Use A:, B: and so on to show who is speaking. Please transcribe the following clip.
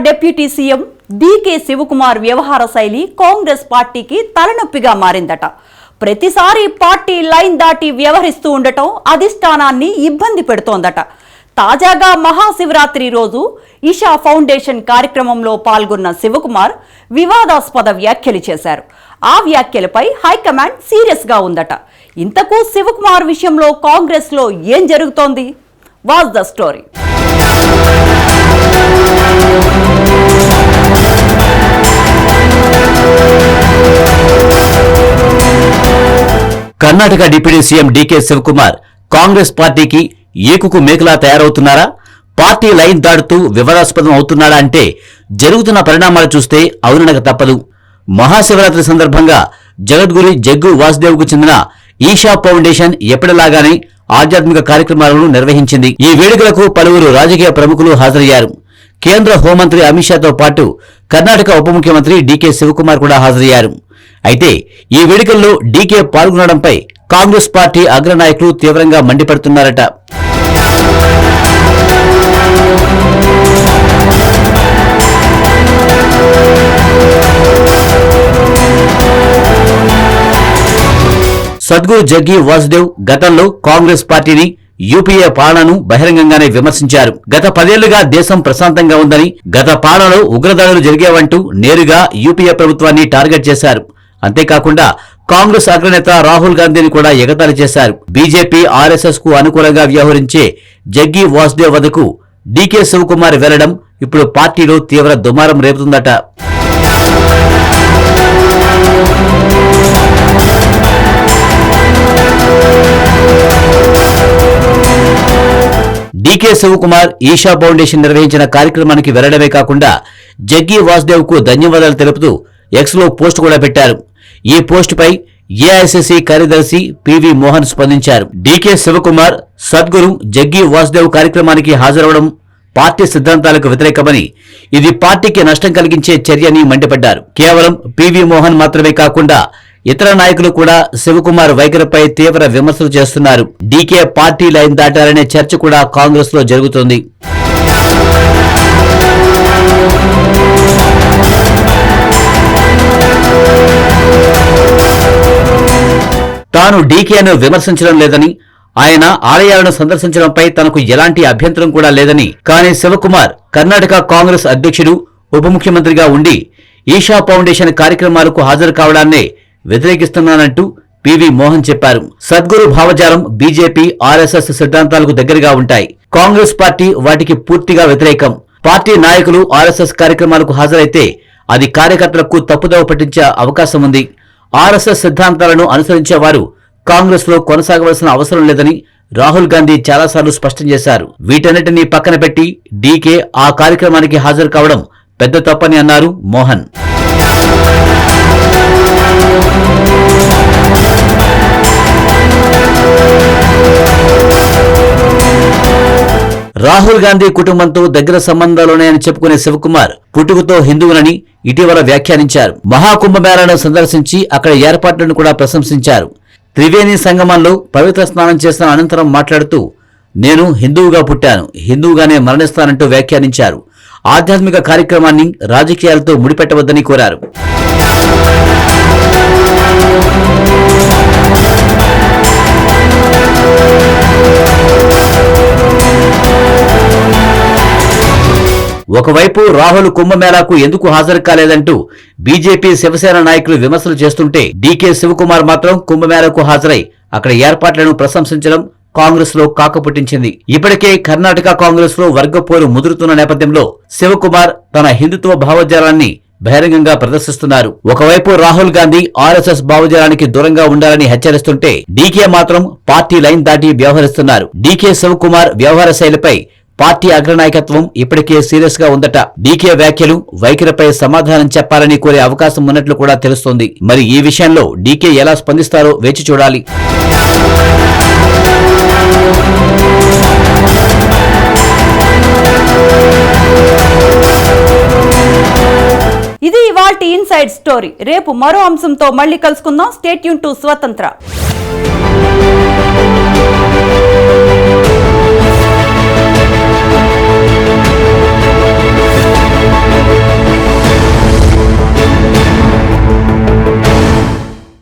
A: Deputy CM DK Shivakumar వ్యవహార శైలి కాంగ్రెస్ పార్టీకి తలనొప్పిగా మారిందట. ప్రతిసారి పార్టీ లైన్ దాటి వ్యవహరిస్తూ ఉండటం అధిష్టానాన్ని ఇబ్బంది పెడుతోందట. తాజాగా మహాశివరాత్రి రోజు ఈషా ఫౌండేషన్ కార్యక్రమంలో పాల్గొన్న శివకుమార్ వివాదాస్పద వ్యాఖ్యలు చేశారు. ఆ వ్యాఖ్యలపై హైకమాండ్ సీరియస్ గా ఉందట. ఇంతకు శివకుమార్ విషయంలో కాంగ్రెస్ లో ఏం జరుగుతోంది? Watch the story.
B: Karnataka deputy CM DK Shivakumar Congress పార్టీకి ఏకుకు మేకలా తయారవుతున్నారా? పార్టీ లైన్ దాటుతూ వివాదాస్పదం అవుతున్నాడా అంటే జరుగుతున్న పరిణామాలు చూస్తే అవుననక తప్పదు. మహాశివరాత్రి సందర్భంగా జగద్గురు జగ్గు వాసుదేవ్కు చెందిన ఈషా ఫౌండేషన్ ఎప్పటిలాగానే ఆధ్యాత్మిక కార్యక్రమాలను నిర్వహించింది. ఈ వేడుకలకు పలువురు రాజకీయ ప్రముఖులు హాజరయ్యారు. కేంద్ర హోంమంత్రి అమిత్ షాతో పాటు కర్ణాటక ఉప ముఖ్యమంత్రి డీకే శివకుమార్ కూడా హాజరయ్యారు. అయితే ఈ వేడుకల్లో డీకే పాల్గొనడంపై కాంగ్రెస్ పార్టీ అగ్రనాయకులు తీవ్రంగా మండిపడుతున్నారట. సద్గురు జగ్గి వాసుదేవ్ గతంలో కాంగ్రెస్ పార్టీని, యూపీఏ పాలనను బహిరంగంగానే విమర్శించారు. గత 10 ఏళ్లుగా దేశం ప్రశాంతంగా ఉందని, గత పాలనలో ఉగ్రదాడులు జరిగేవంటూ నేరుగా యూపీఏ ప్రభుత్వాన్ని టార్గెట్ చేశారు. అంతేకాకుండా కాంగ్రెస్ అగ్రనేత రాహుల్ గాంధీని కూడా ఎగతాళి చేశారు. బీజేపీ, ఆర్ఎస్ఎస్ కు అనుకూలంగా వ్యవహరించే జగ్గి వాసుదేవ్ వద్దకు డీకే శివకుమార్ వెళ్లడం ఇప్పుడు పార్టీలో తీవ్ర దుమారం రేపుతుందట. డీకే శివకుమార్ ఈషా ఫౌండేషన్ నిర్వహించిన కార్యక్రమానికి వెళ్లడమే కాకుండా జగ్గి వాసుదేవ్ కు ధన్యవాదాలు తెలుపుతూ ఎక్స్ లో పోస్ట్ కూడా పెట్టారు. ఈ పోస్టుపై ఏఐసీసీ కార్యదర్శి పివి మోహన్ స్పందించారు. డీకే శివకుమార్ సద్గురు జగ్గి వాసుదేవ్ కార్యక్రమానికి హాజరవడం పార్టీ సిద్ధాంతాలకు వ్యతిరేకమని, ఇది పార్టీకి నష్టం కలిగించే చర్యని మండిపడ్డారు. కేవలం పివి మోహన్ మాత్రమే కాకుండా ఇతర నాయకులు కూడా శివకుమార్ వైఖరిపై తీవ్ర విమర్శలు చేస్తున్నారు. డీకే పార్టీ లైన్ దాటారనే చర్చ కూడా కాంగ్రెస్ లో జరుగుతోంది. తాను డీకేను విమర్శించడం లేదని, ఆయన ఆలయాలను సందర్శించడంపై తనకు ఎలాంటి అభ్యంతరం కూడా లేదని, కానీ శివకుమార్ కర్ణాటక కాంగ్రెస్ అధ్యక్షుడు, ఉప ముఖ్యమంత్రిగా ఉండి ఈషా ఫౌండేషన్ కార్యక్రమాలకు హాజరు కావడాన్నే వ్యతిరేకిస్తున్నానంటూ పివి మోహన్ చెప్పారు. సద్గురు భావజాలం బీజేపీ, ఆర్ఎస్ఎస్ సిద్ధాంతాలకు దగ్గరగా ఉంటాయి. కాంగ్రెస్ పార్టీ వాటికి పూర్తిగా వ్యతిరేకం. పార్టీ నాయకులు ఆర్ఎస్ఎస్ కార్యక్రమాలకు హాజరైతే అది కార్యకర్తలకు తప్పుదోవ పట్టించే అవకాశం ఉంది. ఆర్ఎస్ఎస్ సిద్ధాంతాలను అనుసరించేవారు కాంగ్రెస్ లో కొనసాగవలసిన అవసరం లేదని రాహుల్ గాంధీ చాలాసార్లు స్పష్టం చేశారు. వీటన్నిటినీ పక్కన పెట్టి డీకే ఆ కార్యక్రమానికి హాజరు కావడం పెద్ద తప్పని అన్నారు మోహన్. రాహుల్ గాంధీ కుటుంబంతో దగ్గర సంబంధాలున్నాయని చెప్పుకునే శివకుమార్ పుట్టుకతో హిందువునని ఇటీవల వ్యాఖ్యానించారు. మహాకుంభమేళాను సందర్శించి అక్కడ ఏర్పాట్లను కూడా ప్రశంసించారు. త్రివేణి సంగమంలో పవిత్ర స్నానం చేసిన అనంతరం మాట్లాడుతూ, నేను హిందువుగా పుట్టాను, హిందువుగానే మరణిస్తానంటూ వ్యాఖ్యానించారు. ఆధ్యాత్మిక కార్యక్రమాన్ని రాజకీయాలతో ముడిపెట్టవద్దని కోరారు. ఒకవైపు రాహుల్ కుంభమేళాకు ఎందుకు హాజరు కాలేదంటూ బీజేపీ, శివసేన నాయకులు విమర్శలు చేస్తుంటే, డీకే శివకుమార్ మాత్రం కుంభమేళాకు హాజరై అక్కడ ఏర్పాట్లను ప్రశంసించడం కాంగ్రెస్ లో కాకపుట్టించింది. ఇప్పటికే కర్ణాటక కాంగ్రెస్ లో వర్గపోరు ముదురుతున్న నేపథ్యంలో శివకుమార్ తన హిందుత్వ భావజాలాన్ని బహిరంగంగా ప్రదర్శిస్తున్నారు. ఒకవైపు రాహుల్ గాంధీ ఆర్ఎస్ఎస్ భావజాలానికి దూరంగా ఉండాలని హెచ్చరిస్తుంటే, డీకే మాత్రం పార్టీ లైన్ దాటి వ్యవహరిస్తున్నారు. డీకే శివకుమార్ వ్యవహార శైలిపై పార్టీ అగ్రనాయకత్వం ఇప్పటికే సీరియస్ గా ఉందట. డీకే వ్యాఖ్యలు, వైఖరిపై సమాధానం చెప్పాలని కోరే అవకాశం ఉన్నట్లు కూడా తెలుస్తోంది. మరి ఈ విషయంలో డీకే ఎలా స్పందిస్తారో వేచి చూడాలి.
A: ఇది ఇవాల్టి ఇన్సైడ్ స్టోరీ. రేపు మరో అంశంతో మళ్ళీ కలుసుకుందాం. స్టే ట్యూన్ టు స్వతంత్ర.